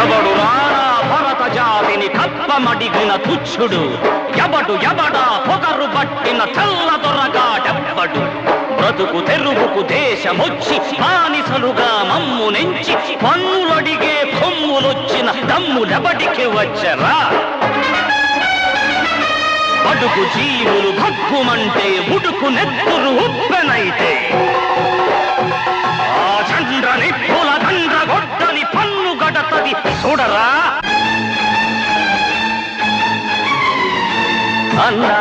ఎవడు రారా భరత జాతిని కప్పమడిగిన తుచ్చుడు, ఎవడా పొగరు పట్టిన తెల్ల దొరగాడెవ్వడు. బ్రతుకు తెరువుకు దేశమొచ్చి బానిసలుగా మమ్ము నెంచి పన్నులడిగే కొమ్ములొచ్చిన దమ్ములెవడికి వచ్చరా? అడుగు జీవులు భగ్గుమంటే ఉడుకు నెత్తురు ఉప్పెనైతే ఆ చండ్రని పూల దండ్ర గొడ్డని పన్ను గడతది చూడరా. అన్నా